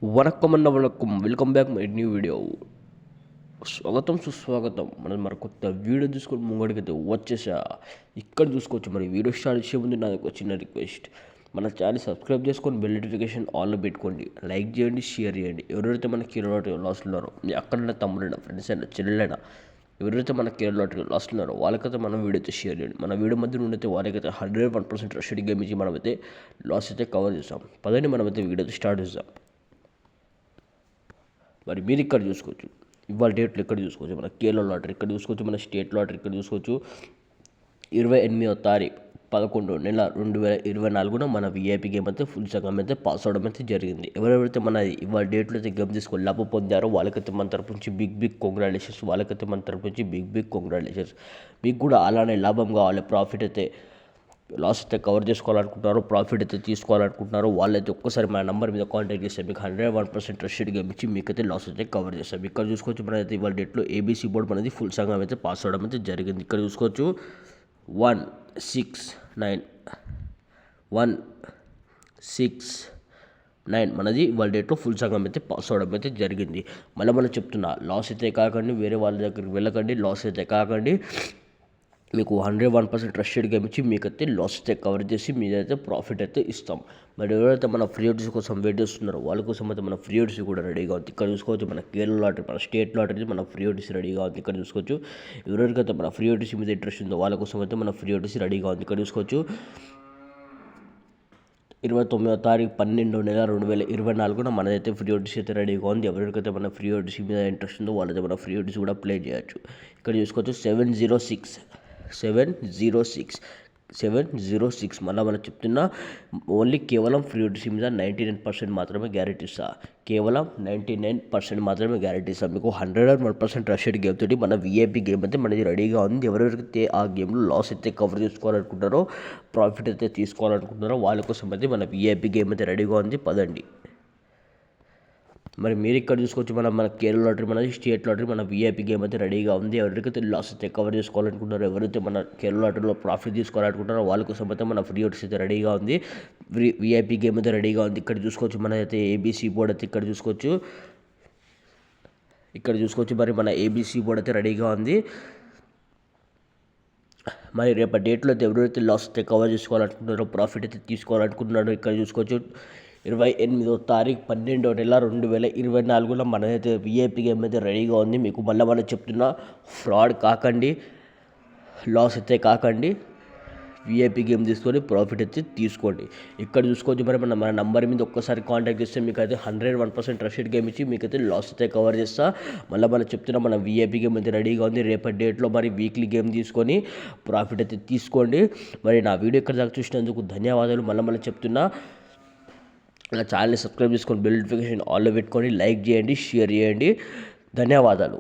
వణక్కం అన్న vanakkam, welcome back my new video. స్వాగతం సుస్వాగతం. మనం మరి కొత్త వీడియో చూసుకొని ముంగడికైతే వచ్చేసా. ఇక్కడ చూసుకోవచ్చు. మరి వీడియో స్టార్ట్ చేసే ముందు నాకు ఒక చిన్న రిక్వెస్ట్, మన ఛానల్ సబ్స్క్రైబ్ చేసుకొని బెల్ నోటిఫికేషన్ ఆన్లో పెట్టుకోండి. లైక్ చేయండి, షేర్ చేయండి. ఎవరైతే మన కేరళ లాస్ట్ ఉన్నారో, మీ అక్కడైనా తమ్ముడైనా ఫ్రెండ్స్ అయినా చెల్లెలైనా ఎవరైతే మన కేరళ లాస్ట్ ఉన్నారో వాళ్ళకైతే మనం వీడియో అయితే షేర్ చేయండి. మన వీడియో మధ్య నుండి అయితే వాళ్ళకైతే 101% ట్రస్టెడ్ గేమ్ ఇచ్చి మనమైతే లాస్ అయితే కవర్ చేస్తాం. పదండి మనమైతే వీడియో అయితే స్టార్ట్ చేస్తాం. మరి మీరు ఇక్కడ చూసుకోవచ్చు. ఇవాళ డేట్లు ఇక్కడ చూసుకోవచ్చు. మన కేరళ లాటరీ ఇక్కడ చూసుకోవచ్చు. మన స్టేట్ లాటరీ ఇక్కడ చూసుకోవచ్చు. 28వ తారీఖు 11 నెల 2024 మన విఐపీ గేమ్ అయితే ఫుల్ సగం అయితే పాస్ అవడం అయితే జరిగింది. ఎవరెవరైతే మన ఇవాళ డేట్లో అయితే గేమ్ తీసుకొని లాభ పొందారో వాళ్ళకైతే మన తరపు నుంచి బిగ్ కంగ్రాచులేషన్స్. వాళ్ళకైతే మన తరపు నుంచి బిగ్ కంగ్రాచులేషన్స్. మీకు కూడా అలానే లాభం కావాలి, ప్రాఫిట్ అయితే లాస్ అయితే కవర్ చేసుకోవాలనుకుంటున్నారో, ప్రాఫిట్ అయితే తీసుకోవాలనుకుంటున్నారో వాళ్ళైతే ఒక్కసారి మన నెంబర్ మీద కాంటాక్ట్ చేస్తే మీకు 101% ట్రస్టెడ్ గేమ్ ఇచ్చి మీకైతే లాస్ అయితే కవర్ చేస్తాం. ఇక్కడ చూసుకోవచ్చు. మనైతే ఇవాళ డేట్లో ఏబీసీ బోర్డ్ అనేది ఫుల్ సగం అయితే పాస్ అవడం అయితే జరిగింది. ఇక్కడ చూసుకోవచ్చు 169 మనది ఇవాళ డేట్లో ఫుల్ సగం అయితే పాస్ అవడం అయితే జరిగింది. మనం చెప్తున్నా, లాస్ అయితే కాకండి, వేరే వాళ్ళ దగ్గరికి వెళ్ళకండి, లాస్ అయితే కాకండి. మీకు 101% ట్రస్టెడ్ గేమ్ ఇచ్చి మీకైతే లాస్ అయితే కవర్ చేసి మీదైతే ప్రాఫిట్ అయితే ఇస్తాం. మరి ఎవరైతే మన ఫ్రీ ఓటీసీ కోసం వెయిట్ చేస్తున్నారో వాళ్ళ కోసం అయితే మన ఫ్రీ ఓటీసీ కూడా రెడీగా ఉంది. ఇక్కడ చూసుకోవచ్చు. మన కేరళ లాటరీ, మన స్టేట్ లాటరీ మన ఫ్రీ ఓటీసీ రెడీగా ఉంది. ఇక్కడ చూసుకోవచ్చు. ఎవరికైతే మన ఫ్రీ ఓటీసీ మీద ఇంట్రెస్ట్ ఉందో వాళ్ళ కోసం అయితే మన ఫ్రీ ఓటీసీ రెడీగా ఉంది. ఇక్కడ చూసుకోవచ్చు. 29వ తారీఖు 12 నెల 2024 మనదైతే ఫ్రీ ఓటీసీ అయితే రెడీగా ఉంది. ఎవరికైతే మన ఫ్రీ ఓటీసీ మీద ఇంట్రెస్ట్ ఉందో వాళ్ళైతే మన ఫ్రీ ఓటీసీ కూడా ప్లే చేయొచ్చు. ఇక్కడ చూసుకోవచ్చు. 706 మనం చెప్తున్నా, ఓన్లీ కేవలం ఫ్రీ ఓటీసీ మీద 99% మాత్రమే గ్యారెంటీ ఇస్తా. కేవలం 99% మాత్రమే గ్యారెంటీ ఇస్తాం. మీకు 101% ట్రస్టెడ్ గేమ్ తోటి మన విఐపీ గేమ్ అయితే మనది రెడీగా ఉంది. ఎవరెవరైతే ఆ గేమ్లో లాస్ అయితే కవర్ చేసుకోవాలనుకుంటారో, ప్రాఫిట్ అయితే తీసుకోవాలనుకుంటున్నారో వాళ్ళ కోసం అయితే మన విఐపీ గేమ్ అయితే రెడీగా ఉంది. పదండి. మరి మీరు ఇక్కడ చూసుకోవచ్చు. మన కేరళ లాటరీ, మన స్టేట్ లాటరీ మన విఐపీ గేమ్ అయితే రెడీగా ఉంది. ఎవరికైతే లాస్ అయితే కవర్ చేసుకోవాలనుకుంటారో, ఎవరైతే మన కేరళ లాటరీలో ప్రాఫిట్ తీసుకోవాలనుకుంటారో వాళ్ళ కోసం అయితే మన ఫ్రీ ఓటీసీ అయితే రెడీగా ఉంది. విఐపీ గేమ్ అయితే రెడీగా ఉంది. ఇక్కడ చూసుకోవచ్చు. మన అయితే ఏబీసీ బోర్డ్ అయితే ఇక్కడ చూసుకోవచ్చు. మరి మన ఏబీసీ బోర్డ్ అయితే రెడీగా ఉంది. మరి రేపటి డేట్లో అయితే ఎవరైతే లాస్ అయితే కవర్ చేసుకోవాలనుకుంటున్నారో, ప్రాఫిట్ అయితే తీసుకోవాలనుకుంటున్నారో ఇక్కడ చూసుకోవచ్చు. 28వ తారీఖు 12 నెల 2024 మనదైతే విఐపీ గేమ్ అయితే రెడీగా ఉంది. మీకు మళ్ళీ చెప్తున్నా, ఫ్రాడ్ కాకండి, లాస్ అయితే కాకండి. విఐపీ గేమ్ తీసుకొని ప్రాఫిట్ అయితే తీసుకోండి. ఇక్కడ చూసుకోవచ్చు. మరి మన నంబర్ మీద ఒక్కసారి కాంటాక్ట్ చేస్తే మీకు అయితే 101% ట్రస్టెడ్ గేమ్ ఇచ్చి మీకైతే లాస్ అయితే కవర్ చేస్తా. మళ్ళీ చెప్తున్నా, మన విఐపీ గేమ్ అయితే రెడీగా ఉంది. రేపటి డేట్లో మరి వీక్లీ గేమ్ తీసుకొని ప్రాఫిట్ అయితే తీసుకోండి. మరి నా వీడియో ఇక్కడ దాకా చూసినందుకు ధన్యవాదాలు. మళ్ళీ చెప్తున్నా, నా ఛానల్ని సబ్స్క్రైబ్ చేసుకొని బెల్ నోటిఫికేషన్ ఆన్లో పెట్టుకొని లైక్ చేయండి, షేర్ చేయండి. ధన్యవాదాలు.